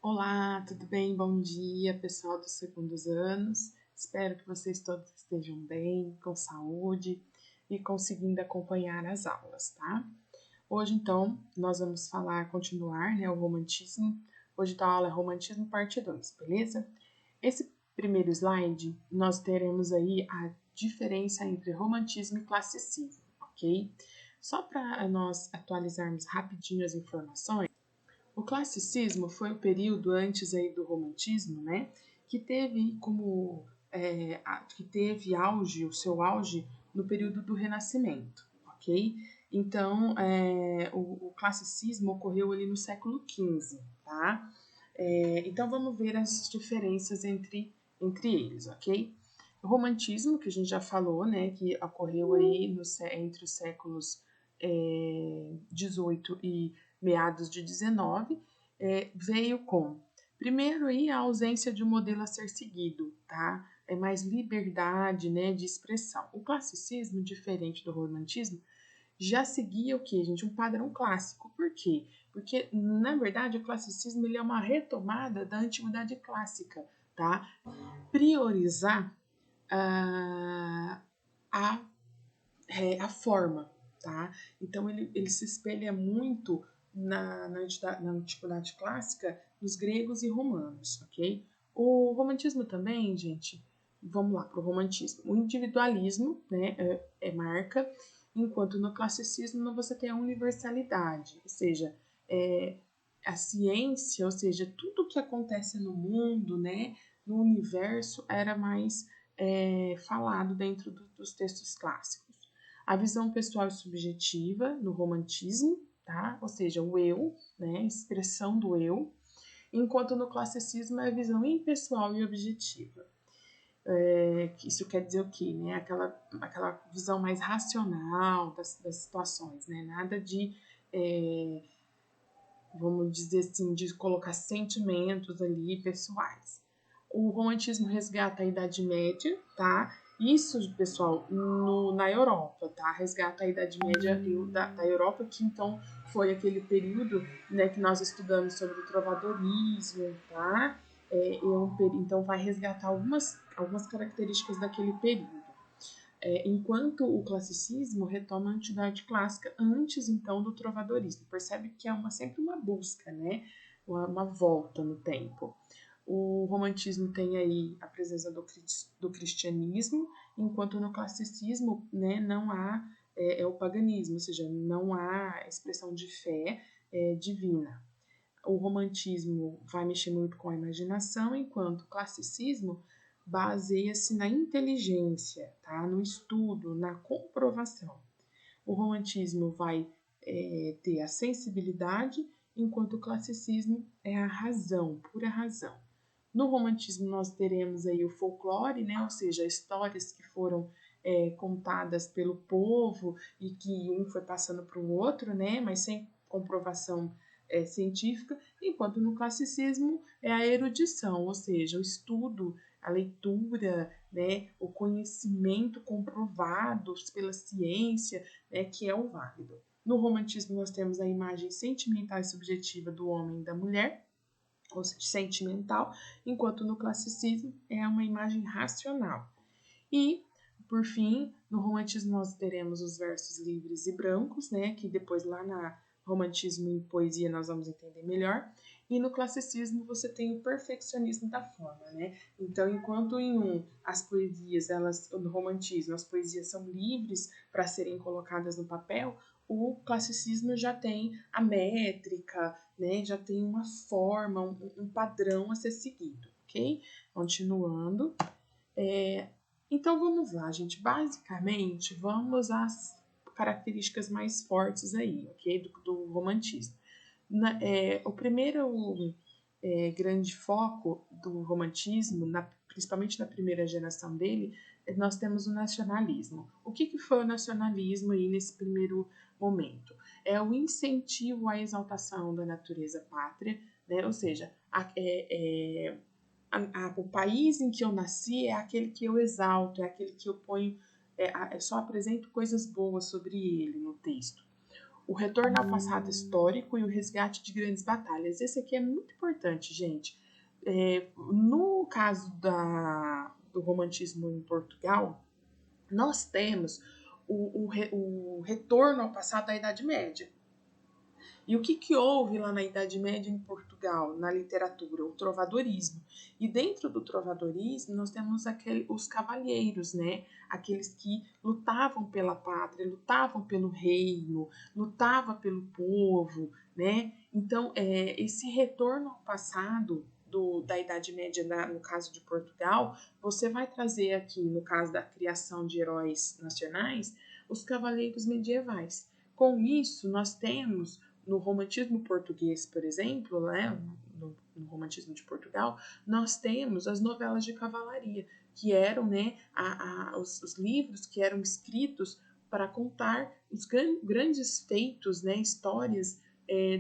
Olá, tudo bem? Bom dia, pessoal dos segundos anos. Espero que vocês todos estejam bem, com saúde e conseguindo acompanhar as aulas, tá? Hoje, então, nós vamos continuar, né, o romantismo. Hoje, então, a aula é romantismo parte 2, beleza? Esse primeiro slide, nós teremos aí a diferença entre romantismo e classicismo, ok? Só para nós atualizarmos rapidinho as informações, o classicismo foi o período antes aí do romantismo, né, que teve o seu auge no período do Renascimento, ok? Então, o classicismo ocorreu ali no século XV, tá? Então, vamos ver as diferenças entre eles, ok? O romantismo, que a gente já falou, né, que ocorreu aí entre os séculos 18 e meados de 19, veio com, primeiro aí, a ausência de um modelo a ser seguido, tá? É mais liberdade, né, de expressão. O classicismo, diferente do romantismo, já seguia o que, gente? Um padrão clássico. Por quê? Porque, na verdade, o classicismo ele é uma retomada da antiguidade clássica, tá? Priorizar a, a forma, tá? Então, ele se espelha muito na antiguidade clássica nos gregos e romanos, ok? O romantismo também, gente, vamos lá para o romantismo. O individualismo, né, marca, enquanto no classicismo você tem a universalidade, ou seja, a ciência, ou seja, tudo que acontece no mundo, né, no universo, era mais falado dentro dos textos clássicos. A visão pessoal e subjetiva no romantismo, tá? Ou seja, o eu, né, a expressão do eu, enquanto no classicismo é a visão impessoal e objetiva. Isso quer dizer o quê? Né? Aquela visão mais racional das situações, né? Nada de, vamos dizer assim, de colocar sentimentos ali pessoais. O romantismo resgata a Idade Média, tá? Isso, pessoal, na Europa, tá? Resgata a Idade Média da Europa, que então foi aquele período, né, que nós estudamos sobre o trovadorismo, tá? Então vai resgatar algumas características daquele período. Enquanto o classicismo retoma a antiguidade clássica antes então do trovadorismo. Percebe que é sempre uma busca, né? Uma volta no tempo. O romantismo tem aí a presença do cristianismo, enquanto no classicismo, né, não há o paganismo, ou seja, não há expressão de fé divina. O romantismo vai mexer muito com a imaginação, enquanto o classicismo baseia-se na inteligência, tá? No estudo, na comprovação. O romantismo vai ter a sensibilidade, enquanto o classicismo é a razão, pura razão. No romantismo nós teremos aí o folclore, né? Ou seja, histórias que foram contadas pelo povo e que um foi passando para o outro, né? Mas sem comprovação científica, enquanto no classicismo é a erudição, ou seja, o estudo, a leitura, né, o conhecimento comprovado pela ciência, né, que é o válido. No romantismo nós temos a imagem sentimental e subjetiva do homem e da mulher, ou seja, sentimental, enquanto no classicismo é uma imagem racional. E, por fim, no romantismo nós teremos os versos livres e brancos, né, que depois lá na romantismo e poesia nós vamos entender melhor. E no classicismo você tem o perfeccionismo da forma, né? Então, enquanto as poesias, no romantismo, as poesias são livres para serem colocadas no papel, o classicismo já tem a métrica, né? Já tem uma forma, um padrão a ser seguido, ok? Continuando. Então vamos lá, gente. Basicamente, vamos às características mais fortes aí, ok? Do romantismo. O primeiro grande foco do romantismo, principalmente na primeira geração dele, nós temos o nacionalismo. O que foi o nacionalismo aí nesse primeiro momento? É o incentivo à exaltação da natureza pátria, né? Ou seja, o país em que eu nasci é aquele que eu exalto, é aquele que eu ponho, só apresento coisas boas sobre ele no texto. o retorno ao passado histórico e o resgate de grandes batalhas. Esse aqui é muito importante, gente. No caso do romantismo em Portugal, nós temos o retorno ao passado da Idade Média. E o que houve lá na Idade Média em Portugal, na literatura? O trovadorismo. E dentro do trovadorismo, nós temos os cavalheiros, né? Aqueles que lutavam pela pátria, lutavam pelo reino, lutavam pelo povo, né? Então, esse retorno ao passado da Idade Média, no caso de Portugal, você vai trazer aqui, no caso da criação de heróis nacionais, os cavaleiros medievais. Com isso, nós temos no romantismo português, por exemplo, né, no romantismo de Portugal, nós temos as novelas de cavalaria, que eram, né, os livros que eram escritos para contar os grandes feitos, né, histórias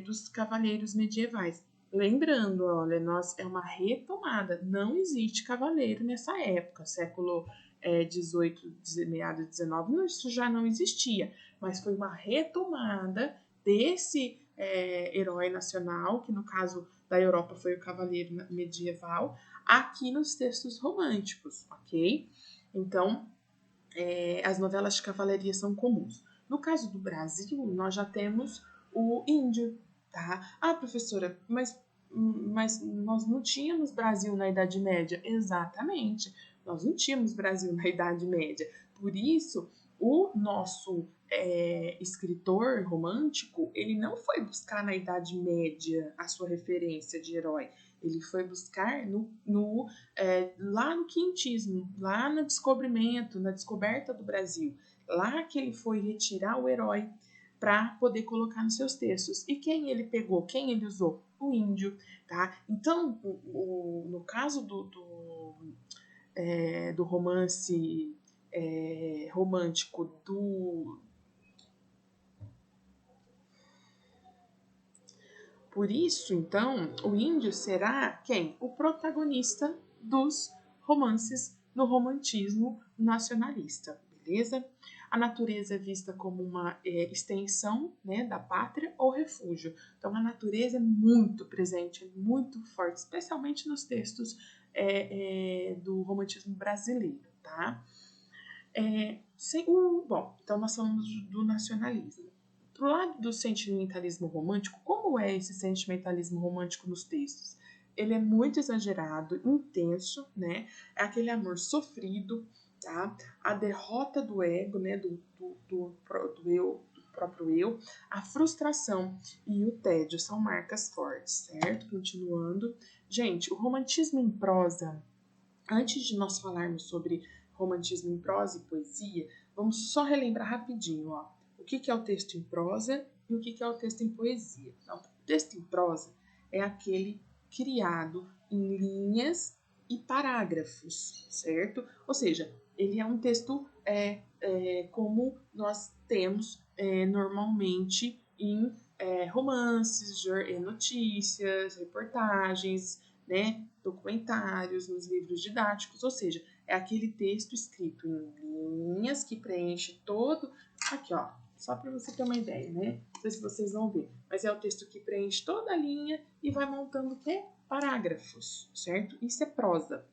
dos cavaleiros medievais. Lembrando, olha, é uma retomada, não existe cavaleiro nessa época, século 18, meados 19, isso já não existia, mas foi uma retomada desse herói nacional, que no caso da Europa foi o cavaleiro medieval, aqui nos textos românticos, ok? Então, as novelas de cavalaria são comuns. No caso do Brasil, nós já temos o índio, tá? Ah, professora, mas nós não tínhamos Brasil na Idade Média. Exatamente, nós não tínhamos Brasil na Idade Média. Por isso, o nosso escritor romântico, ele não foi buscar na Idade Média a sua referência de herói. Ele foi buscar lá no quintismo, lá no descobrimento, na descoberta do Brasil. Lá que ele foi retirar o herói para poder colocar nos seus textos. E quem ele pegou? Quem ele usou? O índio, tá? Então, no caso do romance romântico Por isso, então, o índio será quem? O protagonista dos romances no romantismo nacionalista, beleza? A natureza é vista como uma extensão, né, da pátria ou refúgio. Então, a natureza é muito presente, muito forte, especialmente nos textos do romantismo brasileiro, tá? Bom, então nós falamos do nacionalismo. Pro lado do sentimentalismo romântico, como é esse sentimentalismo romântico nos textos? Ele é muito exagerado, intenso, né? É aquele amor sofrido, tá? A derrota do ego, né? Do próprio eu, a frustração e o tédio são marcas fortes, certo? Continuando. Gente, o romantismo em prosa, antes de nós falarmos sobre romantismo em prosa e poesia, vamos só relembrar rapidinho, ó, o que é o texto em prosa e o que é o texto em poesia. Então, o texto em prosa é aquele criado em linhas e parágrafos, certo? Ou seja, ele é um texto como nós temos normalmente em romances, notícias, reportagens, né, documentários, nos livros didáticos, ou seja, é aquele texto escrito em linhas que preenche todo. Aqui, ó, só para você ter uma ideia, né? Não sei se vocês vão ver, mas é o texto que preenche toda a linha e vai montando parágrafos, certo? Isso é prosa.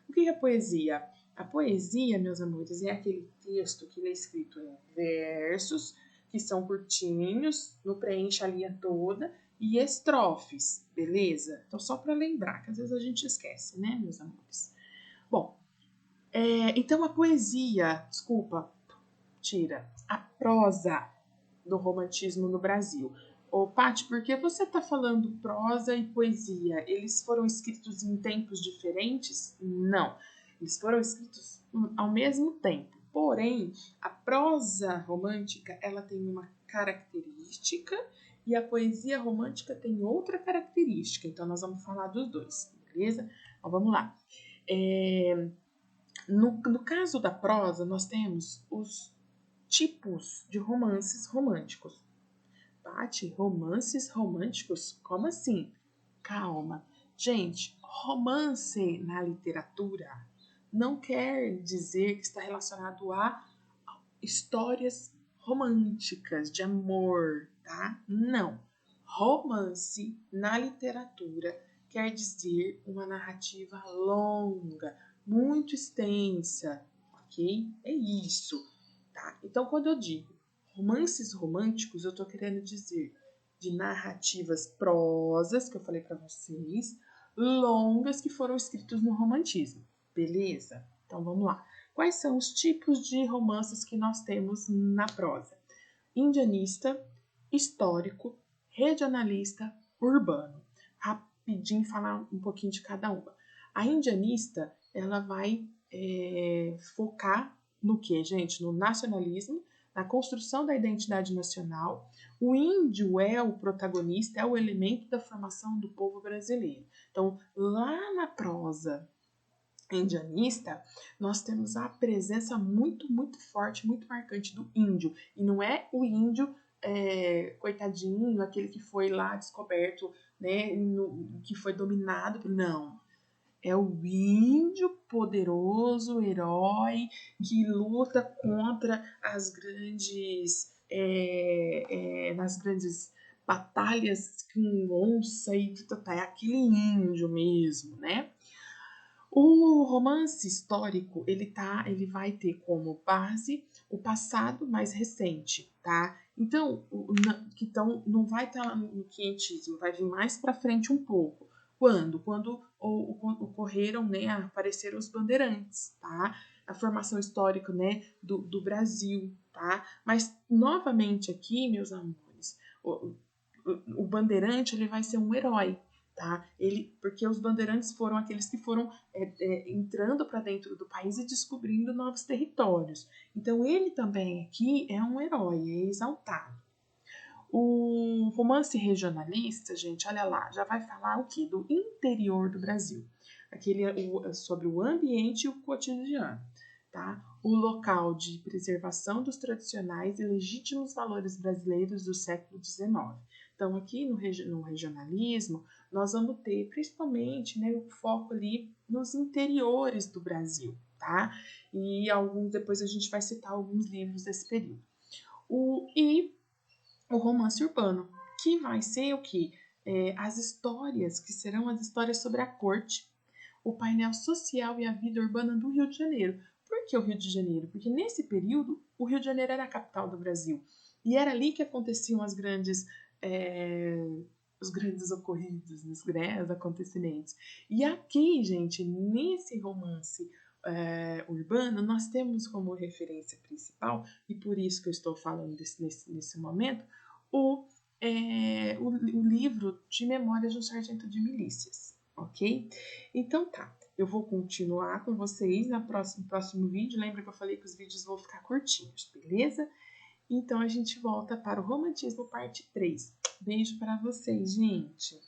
O que é poesia? A poesia, meus amores, é aquele texto que é escrito em versos, que são curtinhos, não preenche a linha toda, e estrofes, beleza? Então, só para lembrar, que às vezes a gente esquece, né, meus amores? Bom, então a poesia, a prosa do romantismo no Brasil. Ô, Paty, por que você está falando prosa e poesia? Eles foram escritos em tempos diferentes? Não, eles foram escritos ao mesmo tempo. Porém, a prosa romântica ela tem uma característica e a poesia romântica tem outra característica. Então, nós vamos falar dos dois, beleza? Então, vamos lá. No caso da prosa, nós temos os tipos de romances românticos. Paty, romances românticos? Como assim? Calma. Gente, romance na literatura não quer dizer que está relacionado a histórias românticas de amor, tá? Não. Romance na literatura quer dizer uma narrativa longa, muito extensa, ok? É isso, tá? Então, quando eu digo romances românticos, eu tô querendo dizer de narrativas prosas, que eu falei para vocês, longas que foram escritos no romantismo, beleza? Então, vamos lá. Quais são os tipos de romances que nós temos na prosa? Indianista, histórico, regionalista, urbano. Rapidinho falar um pouquinho de cada uma. A indianista, ela vai focar no que, gente? No nacionalismo, na construção da identidade nacional. O índio é o protagonista, é o elemento da formação do povo brasileiro. Então, lá na prosa indianista, nós temos a presença muito, muito forte, muito marcante do índio. E não é o índio coitadinho, aquele que foi lá descoberto, né, que foi dominado. Não. É o índio poderoso, herói, que luta contra as grandes, nas grandes batalhas com onça e é aquele índio mesmo, né? O romance histórico, ele vai ter como base o passado mais recente, tá? Então, não vai estar lá no quinhentismo, vai vir mais para frente um pouco. Quando? Quando ocorreram, né, apareceram os bandeirantes, tá? A formação histórica, né, do Brasil, tá? Mas, novamente aqui, meus amores, o bandeirante, ele vai ser um herói, tá? Porque os bandeirantes foram aqueles que foram entrando para dentro do país e descobrindo novos territórios. Então, ele também aqui é um herói, é exaltado. O romance regionalista, gente, olha lá, já vai falar o quê? Do interior do Brasil. Sobre o ambiente e o cotidiano, tá? O local de preservação dos tradicionais e legítimos valores brasileiros do século XIX. Então, aqui no regionalismo, nós vamos ter principalmente, né, o foco ali nos interiores do Brasil, tá? E depois a gente vai citar alguns livros desse período. E o romance urbano, que vai ser o que? As histórias, que serão as histórias sobre a corte, o painel social e a vida urbana do Rio de Janeiro. Por que o Rio de Janeiro? Porque nesse período, o Rio de Janeiro era a capital do Brasil. E era ali que aconteciam os grandes ocorridos, os grandes acontecimentos. E aqui, gente, nesse romance urbano, nós temos como referência principal, e por isso que eu estou falando nesse momento, o livro de Memórias de um Sargento de Milícias, ok? Então tá, eu vou continuar com vocês no próximo vídeo. Lembra que eu falei que os vídeos vão ficar curtinhos, beleza? Então a gente volta para o Romantismo parte 3. Beijo para vocês, gente!